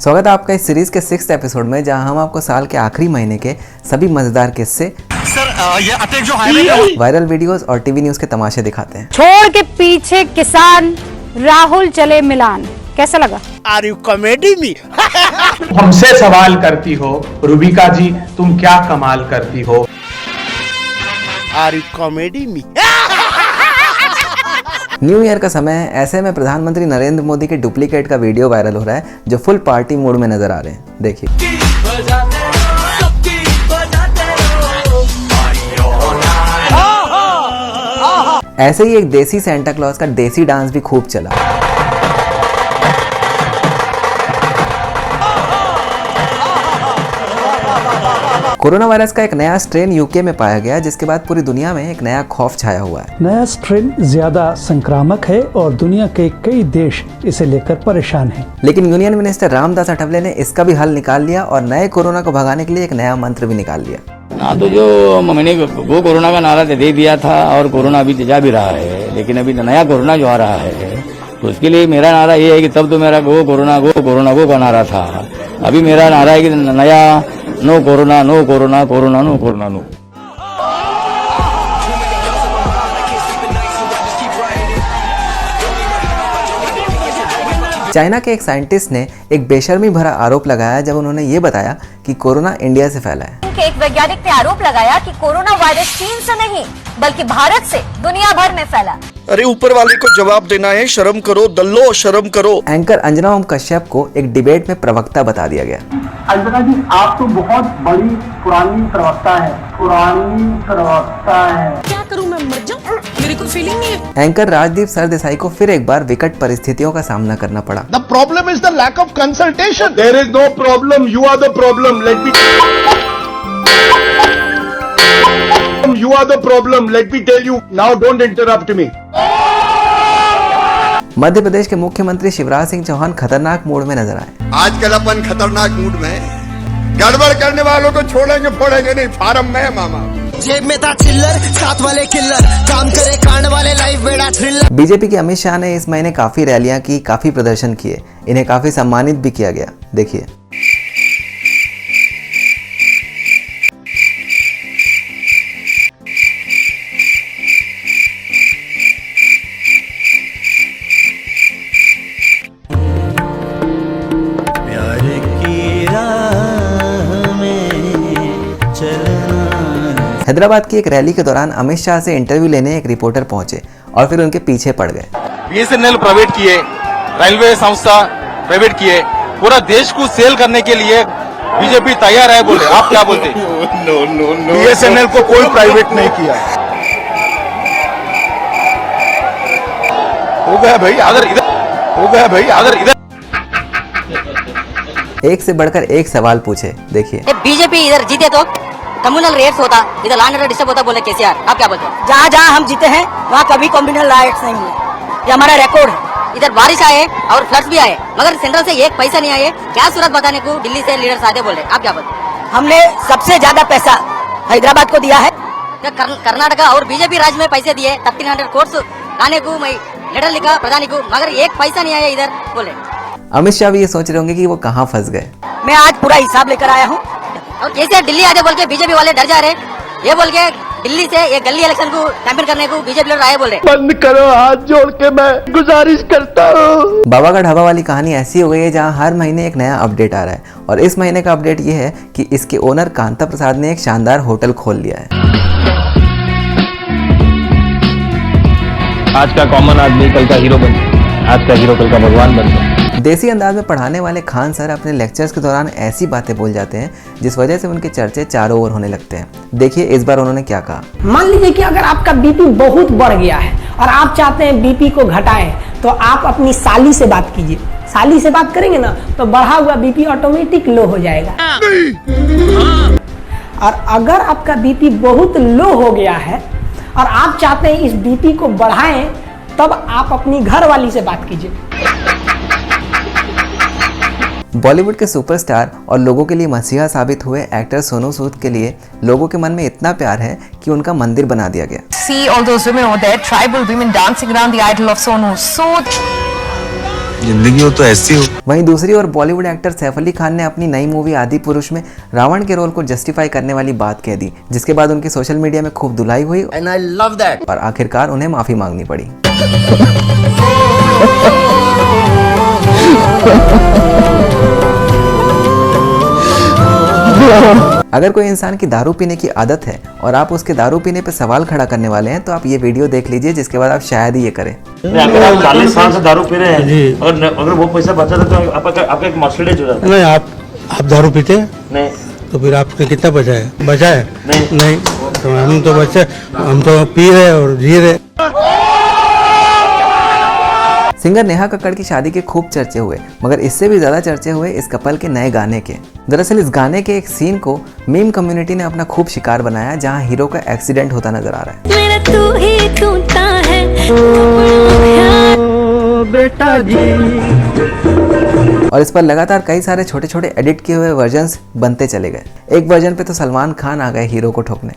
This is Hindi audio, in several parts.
स्वागत है आपका इस सीरीज के 6th एपिसोड में, जहां हम आपको साल के आखिरी महीने के सभी मजेदार किस्से, ये अटैक जो हाईवे वायरल वीडियोस और टीवी न्यूज के तमाशे दिखाते हैं। छोड़ के पीछे किसान राहुल चले मिलान, कैसा लगा? Are you comedy me? हमसे सवाल करती हो रूबिका जी, तुम क्या कमाल करती हो? Are you comedy me? New year का समय है, ऐसे में प्रधानमंत्री नरेंद्र मोदी के डुप्लीकेट का वीडियो वायरल हो रहा है जो फुल पार्टी मूड में नजर आ रहे हैं। देखिए। ऐसे ही एक देसी सेंटा क्लॉज का देसी डांस भी खूब चला। कोरोना वायरस का एक नया स्ट्रेन यूके में पाया गया, जिसके बाद पूरी दुनिया में एक नया खौफ छाया हुआ है। नया स्ट्रेन ज्यादा संक्रामक है और दुनिया के कई देश इसे लेकर परेशान हैं। लेकिन यूनियन मिनिस्टर रामदास अठावले ने इसका भी हल निकाल लिया और नए कोरोना को भगाने के लिए एक नया मंत्र भी निकाल लिया। हाँ, तो जो मैंने वो कोरोना का नारा दे दिया था और कोरोना अभी जा भी रहा है, लेकिन अभी नया कोरोना जो आ रहा है तो उसके लिए मेरा नारा ये है कि तब तो मेरा गो कोरोना का नारा था। अभी मेरा नारा है कि नया no corona no corona corona no corona no. China के एक साइंटिस्ट ने एक बेशर्मी भरा आरोप लगाया जब उन्होंने ये बताया कि कोरोना इंडिया से फैला है। एक वैज्ञानिक ने आरोप लगाया कि कोरोना वायरस चीन से नहीं बल्कि भारत से दुनिया भर में फैला। अरे ऊपर वाले को जवाब देना है, शर्म करो दल्लो, शर्म करो। एंकर अंजना ओम कश्यप को एक डिबेट में प्रवक्ता बता दिया गया। अंजना जी, आप तो बहुत बड़ी पुरानी प्रवक्ता है। क्या करूं, मैं मर जाऊं? मेरी कोई फीलिंग नहीं है। एंकर राजदीप सरदेसाई को फिर एक बार विकट परिस्थितियों का सामना करना पड़ा। The problem is the lack of consultation. There is no problem, you are the problem, let me You are the problem. Let me tell you now. Don't interrupt me. Madhya Pradesh के मुख्यमंत्री शिवराज सिंह चौहान खतरनाक मूड में नजर आए। आजकल अपन खतरनाक मूड में, गड़बड़ करने वालों को छोड़ेंगे फोड़ेंगे नहीं, फार्म में मामा। जेब में था चिल्लर, साथ वाले किल्लर, काम करे कांड वाले, लाइफ बेड़ा थ्रिलर। बीजेपी के अमित शाह ने इस महीने काफी रैलियां की, काफी प्रदर्शन किए, इन्हें काफी सम्मानित भी किया गया। देखिए। हैदराबाद की एक रैली के दौरान अमित शाह से इंटरव्यू लेने एक रिपोर्टर पहुंचे और फिर उनके पीछे पड़ गए। BSNL प्राइवेट किए, रेलवे संस्था प्राइवेट किए, पूरा देश को सेल करने के लिए बीजेपी तैयार है बोले। आप क्या बोलते? नो, BSNL को कोई प्राइवेट नहीं किया। हो गया भाई, अगर इधर एक से बढ़कर एक सवाल पूछे। देखिए। बीजेपी इधर जीते तो कम्युनल रेट्स होता, इधर लैंड ऑर्डर डिस्टर्ब होता, बोले केसीआर। आप क्या बोलते हैं? जहाँ जहाँ हम जीते हैं वहाँ कभी कम्युनल राइट्स नहीं हुए, ये हमारा रिकॉर्ड है। इधर बारिश आए और फ्लड्स भी आए, मगर सेंट्रल से एक पैसा नहीं आए। क्या सूरत बताने को दिल्ली से लीडर्स आते बोले। आप क्या बोलते हैं? हमने सबसे ज्यादा पैसा हैदराबाद को दिया है। कर्नाटका और बीजेपी राज्य में पैसे दिए, 1300 करोड़ लाने को मैं लेटर लिखा प्रधानी को, मगर एक पैसा नहीं आया इधर बोले। अमित शाह भी ये सोच रहे होंगे कि वो कहाँ फंस गए। मैं आज पूरा हिसाब लेकर आया हूँ और कैसे दिल्ली आते बोल के बीजेपी वाले डर जा रहे, ये बोल के दिल्ली से ये गली इलेक्शन को कैंपेन करने को बीजेपी लोग आए बोल रहे। बंद करो, हाथ जोड़ के मैं गुजारिश करता हूँ। बाबा का ढाबा वाली कहानी ऐसी हो गई है जहाँ हर महीने एक नया अपडेट आ रहा है, और इस महीने का अपडेट ये है कि इसके ओनर कांता प्रसाद ने एक शानदार होटल खोल लिया है। आज का कॉमन आदमी कल का हीरो बन, आज का हीरो कल का भगवान बन सकता। देसी अंदाज में पढ़ाने वाले खान सर अपने लेक्चर्स के दौरान ऐसी बातें बोल जाते हैं जिस वजह से उनके चर्चे चारों ओर होने लगते हैं। देखिए इस बार उन्होंने क्या कहा। मान लीजिए कि अगर आपका बीपी बहुत बढ़ गया है और आप चाहते हैं बीपी को घटाएं, तो आप अपनी साली से बात कीजिए। साली से बात करेंगे ना तो बढ़ा हुआ बीपी ऑटोमेटिक लो हो जाएगा। और अगर आपका बीपी बहुत लो हो गया है और आप चाहते हैं इस बीपी को बढ़ाएं, तब आप अपनी घरवाली से बात कीजिए। बॉलीवुड के सुपरस्टार और लोगों के लिए मसीहा साबित हुए एक्टर सोनू सूद के लिए लोगों के मन में इतना प्यार है कि उनका मंदिर बना दिया गया। See all those women over there, tribal women dancing around the idol of Sonu Sood. जिंदगी हो तो ऐसी हो। वहीं दूसरी ओर बॉलीवुड एक्टर सैफ अली खान ने अपनी नई मूवी आदि पुरुष में रावण के रोल को जस्टिफाई करने वाली बात कह दी, जिसके बाद उनकी सोशल मीडिया में खूब धुलाई हुई एंड आई लव दैट और आखिरकार उन्हें माफी मांगनी पड़ी। अगर कोई इंसान की दारू पीने की आदत है और आप उसके दारू पीने पे सवाल खड़ा करने वाले हैं तो आप ये वीडियो देख लीजिए, जिसके बाद आप शायद ही ये करें। अगर आप 40 साल से दारू पी रहे हैं और अगर वो पैसा बचा तो आपका एक मर्सिडीज हो जाता है। नहीं, आप दारू पीते हैं? नहीं। तो फिर आपने कितना बचा है? बचा है? नहीं। तो हम तो पी रहे और जी रहे। सिंगर नेहा कक्कड़ की शादी के खूब चर्चे हुए, मगर इससे भी ज्यादा चर्चे हुए इस कपल के नए गाने के। दरअसल इस गाने के एक सीन को मीम कम्युनिटी ने अपना खूब शिकार बनाया, जहां हीरो का एक्सीडेंट होता नजर आ रहा है। मेरा तू ही टूटा है बेटा जी। और इस पर लगातार कई सारे छोटे छोटे एडिट किए हुए वर्जन्स बनते चले गए। एक वर्जन पे तो सलमान खान आ गए हीरो को ठोकने।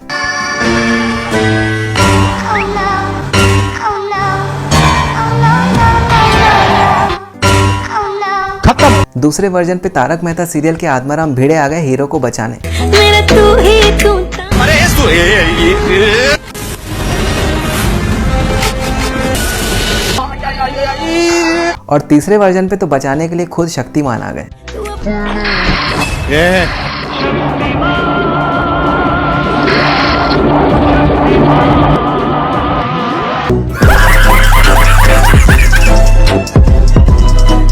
दूसरे वर्जन पे तारक मेहता सीरियल के आत्माराम भिड़े आ गए हीरो को बचाने। मेरा तू ही टूटा। और तीसरे वर्जन पे तो बचाने के लिए खुद शक्तिमान आ गए।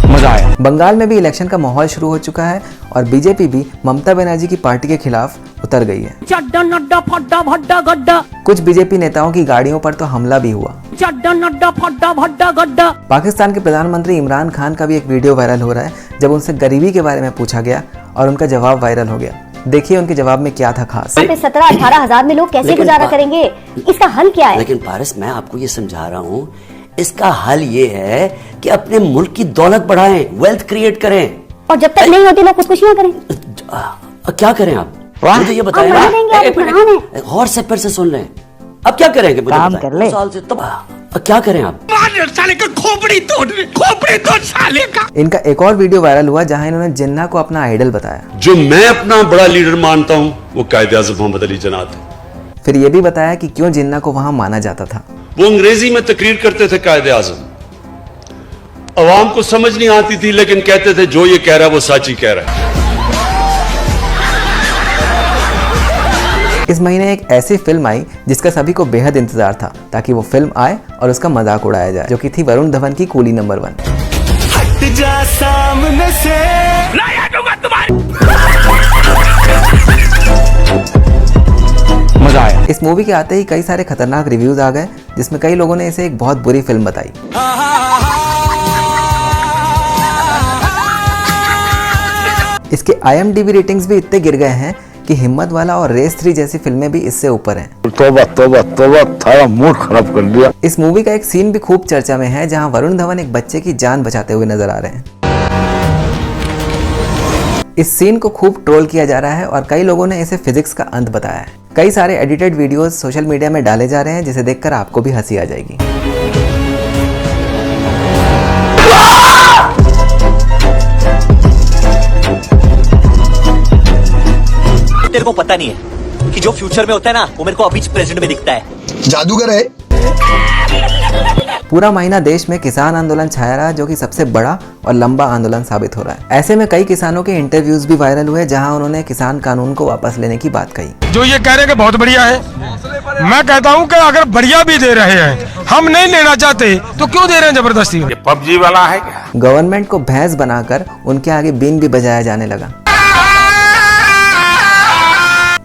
मजा आया। बंगाल में भी इलेक्शन का माहौल शुरू हो चुका है और बीजेपी भी ममता बनर्जी की पार्टी के खिलाफ उतर गई है। कुछ बीजेपी नेताओं की गाड़ियों पर तो हमला भी हुआ। पाकिस्तान के प्रधानमंत्री इमरान खान का भी एक वीडियो वायरल हो रहा है, जब उनसे गरीबी के बारे में पूछा गया और उनका जवाब वायरल हो गया। देखिए उनके जवाब में क्या था खास। 17-18 हजार में लोग कैसे गुजारा करेंगे? इसका हल क्या है? लेकिन पारस, मैं आपको ये समझा रहा हूँ, इसका हल ये है कि अपने मुल्क की दौलत बढ़ाएं, वेल्थ क्रिएट करें। और जब तक नहीं होती ना खुदकुशियां करें। क्या करें आप? मुझे ये बताएं ना। और से फिर से सुन लें। अब क्या करेंगे? काम कर ले। साल से तब क्या करें आप? साले का खोपड़ी तोड़ साले का। इनका एक और वीडियो वायरल हुआ जहां इन्होंने जिन्ना को अपना आइडल बताया। जो मैं अपना बड़ा लीडर मानता हूं वो कायदे-ए-आज़म मोहम्मद अली जिन्ना थे। फिर ये भी बताया कि क्यों जिन्ना को वहां माना जाता था। वो अंग्रेजी में तकरीर करते थे कायदे-ए-आज़म, अवाम को समझ नहीं आती थी, लेकिन कहते थे जो ये कह रहा है वो सच ही कह रहा है। इस महीने एक ऐसी फिल्म आई जिसका सभी को बेहद इंतजार था ताकि वो फिल्म आए और उसका मजाक उड़ाया जाए, जो कि थी वरुण धवन की कूली नंबर 1। हट जा सामने से, मजा आया। इस मूवी के आते ही कई सारे खतरनाक रिव्यूज आ गए, जिसमें कई लोगों ने इसे एक बहुत बुरी फिल्म बताई। इसके IMDb रेटिंग्स भी इतने गिर गए हैं कि हिम्मत वाला और रेस 3 जैसी फिल्में भी इससे ऊपर हैं। तौबा तौबा तौबा, थारा मूड खराब कर दिया। इस मूवी का एक सीन भी खूब चर्चा में है, जहां वरुण धवन एक बच्चे की जान बचाते हुए नजर आ रहे हैं। इस सीन को खूब ट्रोल किया जा रहा है और कई लोगों ने इसे फिजिक्स का अंत बताया है। कई सारे एडिटेड वीडियोस सोशल मीडिया में डाले जा रहे हैं, जिसे देखकर आपको भी हंसी आ जाएगी। तेरे को पता नहीं है कि जो फ्यूचर में होता है ना, वो मेरे को अभी प्रेजेंट में दिखता है। जादूगर है। पूरा महीना देश में किसान आंदोलन छाया रहा, जो कि सबसे बड़ा और लंबा आंदोलन साबित हो रहा है। ऐसे में कई किसानों के इंटरव्यूज भी वायरल हुए, जहां उन्होंने किसान कानून को वापस लेने की बात कही। जो ये कह रहे हैं कि बहुत बढ़िया है, मैं कहता हूं कि अगर बढ़िया भी दे रहे हैं, हम नहीं लेना चाहते तो क्यों दे रहे हैं जबरदस्ती? ये पबजी वाला है क्या? गवर्नमेंट को भैंस बनाकर उनके आगे बीन भी बजाया जाने लगा।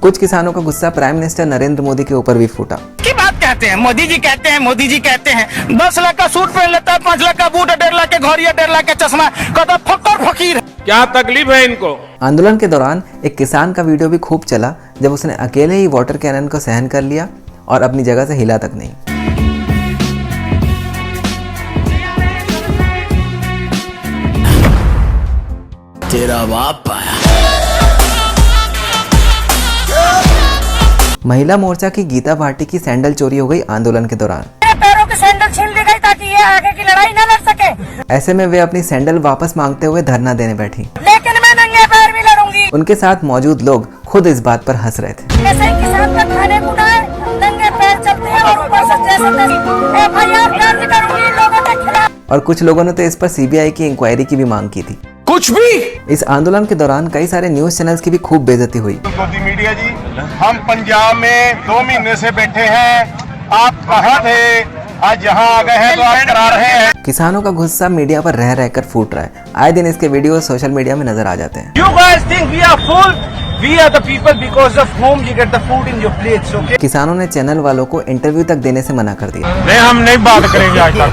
कुछ किसानों का गुस्सा प्राइम मिनिस्टर नरेंद्र मोदी के ऊपर भी फूटा। की बात कहते हैं, मोदी जी कहते हैं, मोदी जी कहते हैं 10 लाख का सूट पहन लेता है, 5 लाख का बूट, 1.5 लाख के घड़ी, 1.5 लाख का चश्मा, कहता फक्कर फकीर। क्या तकलीफ है इनको? आंदोलन के दौरान एक किसान का वीडियो भी खूब चला, जब उसने अकेले ही वाटर कैनन को सहन कर लिया और अपनी जगह से हिला तक नहीं। तेरा बाप आया। महिला मोर्चा की गीता भाटी की सैंडल चोरी हो गई आंदोलन के दौरान। पैरों के सैंडल छीन ले गए इसलिए ताकि ये आगे की लड़ाई न लड़ सके। ऐसे में वे अपनी सैंडल वापस मांगते हुए धरना देने बैठी। लेकिन मैं नंगे पैर भी लड़ूंगी। उनके साथ मौजूद लोग खुद इस बात पर हंस रहे थे। जैसे किसान का खाने गुना है, नंगे पैर चलते हैं और ऊपर से जैसे FIR दर्ज करूंगी लोगों के खिलाफ। और कुछ लोगों ने तो इस पर CBI की इंक्वायरी की भी मांग की थी। कुछ भी इस आंदोलन के दौरान कई सारे न्यूज चैनल्स की भी खूब बेइज्जती हुई। मोदी मीडिया जी, हम पंजाब में 2 महीने से बैठे हैं, आप कहाँ थे? आज यहाँ आ गए हैं तो आप करा रहे हैं। किसानों का गुस्सा मीडिया पर रह रहकर फूट रहा है। आए दिन इसके वीडियो सोशल मीडिया में नजर आ जाते हैं। You guys think we are full? We are the people because of whom you get the food in your plates, okay? किसानों ने चैनल वालों को इंटरव्यू तक देने से मना कर दिया। नहीं, हम नहीं बात करेंगे आज तक।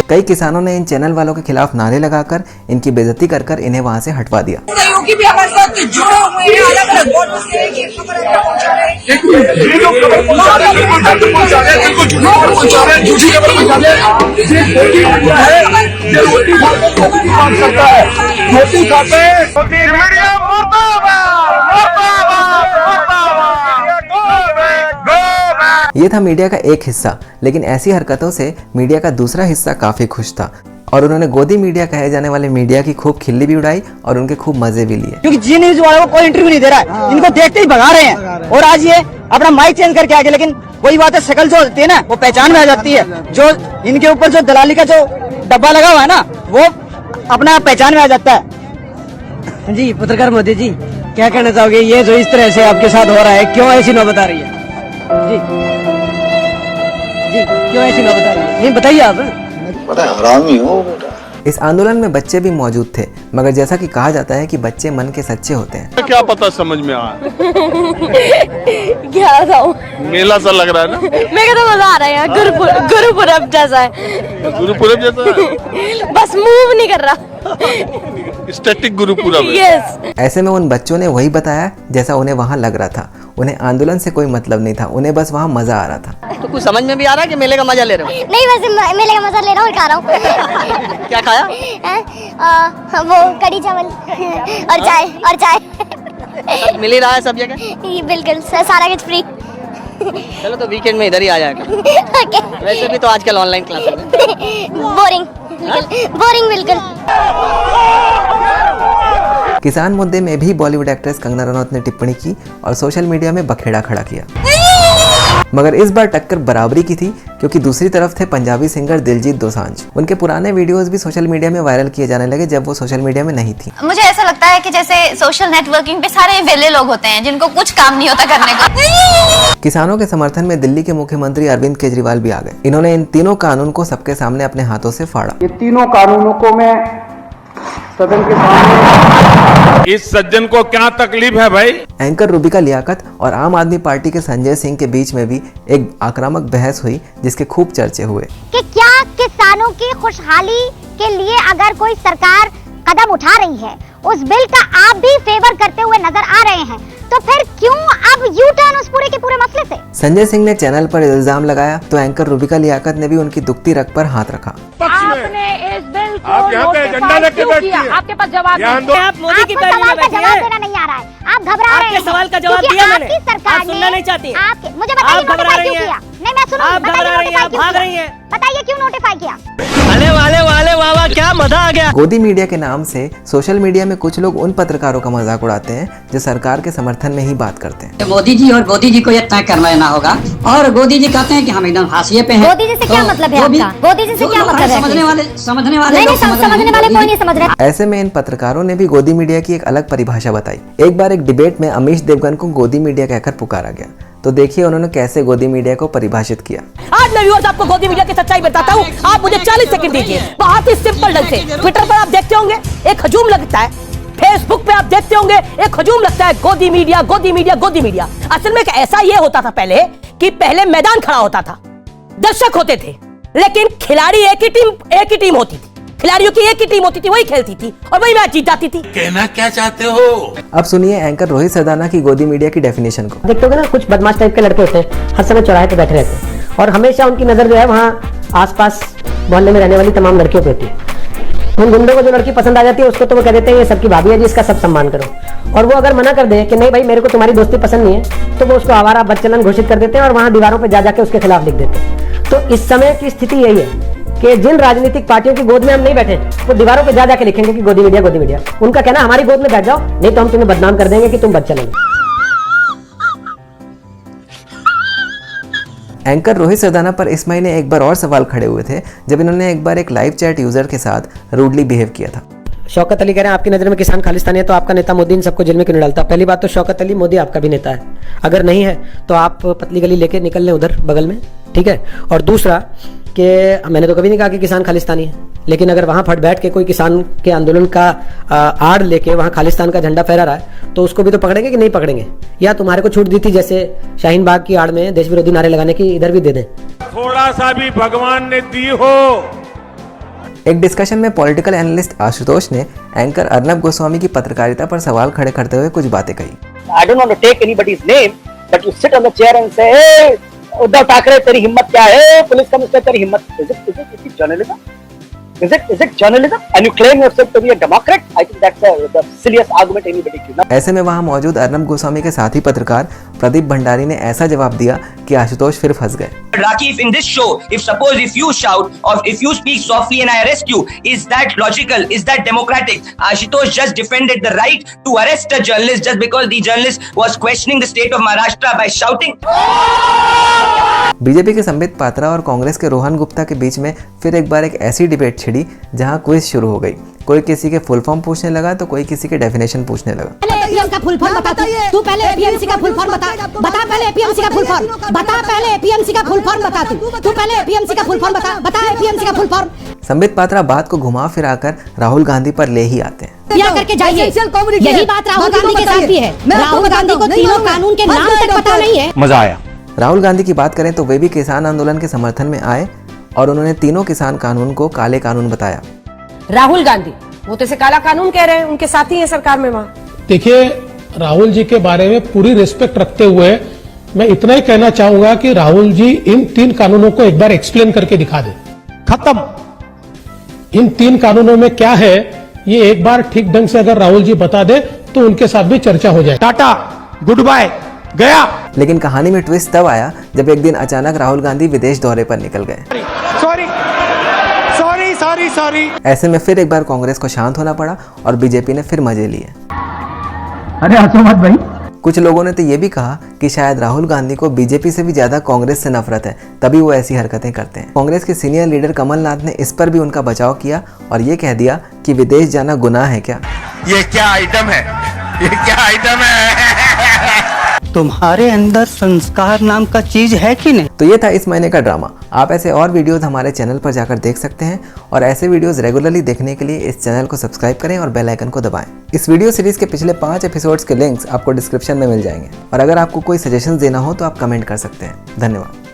कई किसानों ने इन चैनल वालों के खिलाफ नारे लगाकर इनकी बेइज्जती कर इन्हें वहां से हटवा दिया। सहयोगी भी हमारे साथ जुड़े हुए हैं, अलग-अलग बोर्डों से कि खबर पहुंचा रहे हैं। ये लोग खबर पहुंचा रहे हैं, पहुंचा रहे हैं, इनको झूठी खबर पहुंचा रहे हैं, झूठी खबर पहुंचा रहे हैं। ये रोटी खाता है, ये रोटी खाते रोटी मांग सकता है, रोटी खाते ये था मीडिया का एक हिस्सा, लेकिन ऐसी हरकतों से मीडिया का दूसरा हिस्सा काफी खुश था और उन्होंने गोदी मीडिया कहे जाने वाले मीडिया की खूब खिल्ली भी उड़ाई और उनके खूब मजे भी लिए। क्योंकि जी न्यूज वालों को कोई इंटरव्यू नहीं दे रहा है, इनको देखते ही भगा रहे हैं। और आज ये अपना माइक चेंज करके आ गए, लेकिन वही बात है, शक्ल जो होती है ना वो पहचान में आ जाती है। जो इनके ऊपर जो दलाली का जो डब्बा लगा हुआ है ना वो अपना पहचान में आ जाता है। जी पत्रकार मोदी जी, क्या कहना चाहोगे? ये जो इस तरह से आपके साथ हो रहा है, क्यों ऐसी नौबत आ रही है? जी क्यों ऐसी नौबत आ रही है? नहीं बताइए आप। बड़ा हरामी हो बेटा। इस आंदोलन में बच्चे भी मौजूद थे, मगर जैसा कि कहा जाता है कि बच्चे मन के सच्चे होते हैं। क्या पता समझ में आया? क्या बताऊं? मेला सा लग रहा है ना। मेरे को तो मजा आ रहा है यार, गुरुपुरब जैसा है। गुरुपुरब जैसा बस मूव नहीं कर रहा। स्टैटिक गुरुपुरब। यस। ऐसे में उन बच्चों ने वही बताया जैसा उन्हें वहाँ लग रहा था। उन्हें आंदोलन से कोई मतलब नहीं था, उन्हें बस वहाँ मजा आ रहा था। तो कुछ समझ में भी आ रहा है कि मेले का मजा ले रहे हो? नहीं, बस मेले का मजा ले रहा हूँ, खा रहा हूँ। क्या खाया? वो कड़ी चावल और चाय। मिल ही रहा है सब जगह? बिल्कुल, सारा कुछ फ्री। चलो तो वीकेंड में इधर ही आ जाएगा। वैसे भी तो आजकल ऑनलाइन क्लास है। बोरिंग बिल्कुल। किसान मुद्दे में भी बॉलीवुड एक्ट्रेस कंगना रनौत ने टिप्पणी की और सोशल मीडिया में बखेड़ा खड़ा किया, मगर इस बार टक्कर बराबरी की थी क्योंकि दूसरी तरफ थे पंजाबी सिंगर दिलजीत दोसांझ। उनके पुराने वीडियोस भी सोशल मीडिया में वायरल किए जाने लगे जब वो सोशल मीडिया में नहीं थी। मुझे ऐसा लगता है कि जैसे सोशल नेटवर्किंग पे सारे वेले लोग होते हैं जिनको कुछ काम नहीं होता करने का। किसानों के समर्थन में दिल्ली के मुख्यमंत्री अरविंद केजरीवाल भी आ गए। इन्होंने इन तीनों कानून को सबके सामने अपने हाथों से फाड़ा। ये तीनों कानूनों को मैं सदन के सामने। इस सज्जन को क्या तकलीफ है भाई? एंकर रूबिका लियाकत और आम आदमी पार्टी के संजय सिंह के बीच में भी एक आक्रामक बहस हुई जिसके खूब चर्चे हुए कि क्या किसानों की खुशहाली के लिए अगर कोई सरकार कदम उठा रही है, उस बिल का आप भी फेवर करते हुए नजर आ रहे हैं, तो फिर क्यों अब यू टर्न उस पूरे के पूरे मसले से? संजय सिंह ने चैनल पर इल्जाम लगाया तो एंकर रूबिका लियाकत ने भी उनकी दुखती रग पर हाथ रखा। आपने इस बिल को आप यहाँ पे झंडा लेके बैठती हैं। आपके पास जवाब नहीं। आप मोदी की पैरवी में बैठी जवाब देना नहीं आ रहा है, आप घबरा रहे हैं। आपके सवाल का जवाब क्योंकि दिया मैंने। आपकी सरकार आप सुनना नहीं चाहती। मुझे बताइए नोटिफाई क्यों किया? नहीं मैं सुनूं। आप घबरा रही हैं, आप भाग रही हैं। बताइए क्यों नोटिफाई किया? वाले वाह क्या मजा आ गया। गोदी मीडिया के नाम से सोशल मीडिया में कुछ लोग उन पत्रकारों का मजाक उड़ाते हैं जो सरकार के समर्थन में ही बात करते हैं। मोदी जी और गोदी जी को ये तय करना होगा, और गोदी जी कहते हैं कि हम एकदम हाशिए पे हैं। गोदी जी से क्या मतलब है आपका? गोदी जी से क्या मतलब है? समझने वाले समझने वाले कोई नहीं समझ रहे। ऐसे में इन पत्रकारों ने भी गोदी मीडिया की एक अलग परिभाषा बताई। एक बार एक डिबेट में अमीश देवगन को गोदी मीडिया कहकर पुकारा गया, तो देखिए उन्होंने कैसे गोदी मीडिया को परिभाषित किया। आज मैं व्यूअर्स आपको गोदी मीडिया की सच्चाई बताता हूँ, आप मुझे 40 सेकंड दीजिए। बहुत ही सिंपल ढंग से ट्विटर पर आप देखते होंगे एक हजूम लगता है, फेसबुक पे आप देखते होंगे एक हजूम लगता है, गोदी मीडिया गोदी मीडिया गोदी मीडिया। असल में ऐसा ये होता था पहले कि पहले मैदान खड़ा होता था, दर्शक होते थे, लेकिन खिलाड़ी एक ही टीम होती थी, खिलाड़ियों की एक ही टीम होती थी, वही खेलती थी और वही मैच जीत जाती थी। कहना क्या चाहते हो? अब सुनिए एंकर रोहित सरदाना की गोदी मीडिया की डेफिनेशन को। देखते होगे ना, कुछ बदमाश टाइप के लड़के होते हैं, हर समय चौराहे पे बैठे रहते हैं और हमेशा उनकी नजर जो है वहाँ आसपास मोहल्ले में रहने वाली तमाम लड़कियों पे होती है। उन गुंडों को जो लड़की पसंद आ जाती है उसको तो वो कह देते हैं ये सबकी भाभी है जी, इसका सब सम्मान करो। और वो अगर मना कर दे कि नहीं भाई मेरे को तुम्हारी दोस्ती पसंद नहीं है, तो वो उसको आवारा बदचलन घोषित कर देते हैं और वहाँ दीवारों पे जा जाके उसके खिलाफ लिख देते हैं। तो इस समय की स्थिति यही है कि जिन राजनीतिक पार्टियों की गोद में हम नहीं बैठे वो दीवारों पे जा जाके लिखेंगे कि गोदी मीडिया। उनका कहना हमारी गोद में बैठ जाओ, नहीं तो हम तुम्हें बदनाम कर देंगे कि तुम बच्चा नहीं। एंकर रोहित सरदाना पर इस महीने एक बार और सवाल खड़े हुए थे जब इन्होंने एक बार एक लाइव चैट यूजर के साथ रूडली बिहेव किया था। शौकत अली कह रहे हैं आपकी नज़र में किसान खालिस्तानी है तो आपका नेता मोदी इन सबको जेल में क्यों नहीं डालता? पहली बात तो शौकत अली, मोदी आपका भी नेता है, अगर नहीं है तो आप पतली गली लेके निकल लें उधर बगल में, ठीक है। और दूसरा कि मैंने तो कभी नहीं कहा कि किसान खालिस्तानी है, लेकिन अगर वहां फट बैठ के कोई किसान के आंदोलन का आड़ लेके वहां खालिस्तान का झंडा फहरा रहा है तो उसको भी तो पकड़ेंगे कि नहीं पकड़ेंगे? या तुम्हारे को छूट दी थी जैसे शाहीन बाग की आड़ में देश विरोधी नारे लगाने की, इधर भी दे दें? थोड़ा सा भी भगवान ने दी हो। एक डिस्कशन में पॉलिटिकल एनालिस्ट आशुतोष ने एंकर अर्नब गोस्वामी की पत्रकारिता पर सवाल खड़े करते हुए कुछ बातें कही। I don't want to take anybody's name, but you sit on the chair and say, "Hey, Uddhav Thackeray तेरी हिम्मत क्या है? पुलिस कमिश्नर तेरी हिम्मत?" Is it journalism? Is it journalism? And you claim yourself to be a Democrat? I think that's the silliest argument anybody can. ऐसे में वहां मौजूद अर्नब गोस्वामी के साथी पत्रकार प्रदीप भंडारी ने ऐसा जवाब दिया कि आशुतोष फिर फंस गए। Rakif, in this show, if you shout or if you speak softly and I arrest you, is that logical? Is that democratic? Ashutosh just defended the right to arrest a journalist just because the journalist was questioning the state of Maharashtra by shouting. BJP के संबित पात्रा और कांग्रेस के रोहन गुप्ता के बीच में फिर एक बार एक ऐसी डिबेट छिड़ी जहां क्विज शुरू हो गई। कोई किसी के फुल फॉर्म पूछने लगा तो कोई किसी के डेफिनेशन पूछने लगा। एपीएम का फुल फॉर्म बता तू पहले एपीएमसी का फुल फॉर्म बता पहले एपीएमसी का फुल फॉर्म पहले एपीएमसी का फुल फॉर्म बता तू पहले एपीएमसी का फुल फॉर्म बता एपीएमसी का फुल फॉर्म। संबित पात्रा बात को घुमा फिराकर राहुल गांधी पर ले ही आते हैं। या करके जाइए, यही बात राहुल गांधी के साथ भी है। राहुल गांधी को तीनों कानून के नाम तक पता नहीं है। मजा आया। राहुल गांधी की बात करें तो वे भी किसान आंदोलन के समर्थन में आए और उन्होंने तीनों किसान कानून को काले कानून बताया। राहुल गांधी वो तो इसे काला कानून कह रहे हैं, उनके साथी हैं सरकार में वहाँ। देखिए, राहुल जी के बारे में पूरी रिस्पेक्ट रखते हुए मैं इतना ही कहना चाहूंगा कि राहुल जी इन 3 कानूनों को एक बार एक्सप्लेन करके दिखा दे। खत्म। इन 3 कानूनों में क्या है ये एक बार ठीक ढंग से अगर राहुल जी बता दे तो उनके साथ भी चर्चा हो जाए। टाटा, गुड बाय, गया। लेकिन कहानी में ट्विस्ट तब आया जब एक दिन अचानक राहुल गांधी विदेश दौरे पर निकल गए। सॉरी। ऐसे में फिर एक बार कांग्रेस को शांत होना पड़ा और बीजेपी ने फिर मजे लिए। अरे हंसो मत भाई। कुछ लोगों ने तो ये भी कहा कि शायद राहुल गांधी को बीजेपी से भी ज्यादा कांग्रेस से नफरत है, तभी वो ऐसी हरकतें करते हैं। कांग्रेस के सीनियर लीडर कमलनाथ ने इस पर भी उनका बचाव किया और ये कह दिया कि विदेश जाना गुनाह है क्या? ये क्या आइटम है? ये क्या आइटम है? तुम्हारे अंदर संस्कार नाम का चीज है कि नहीं? तो ये था इस महीने का ड्रामा। आप ऐसे और वीडियोस हमारे चैनल पर जाकर देख सकते हैं और ऐसे वीडियोस रेगुलरली देखने के लिए इस चैनल को सब्सक्राइब करें और बेल आइकन को दबाएं। इस वीडियो सीरीज के पिछले 5 एपिसोड्स के लिंक्स आपको डिस्क्रिप्शन में मिल जाएंगे और अगर आपको कोई सजेशन देना हो तो आप कमेंट कर सकते हैं। धन्यवाद।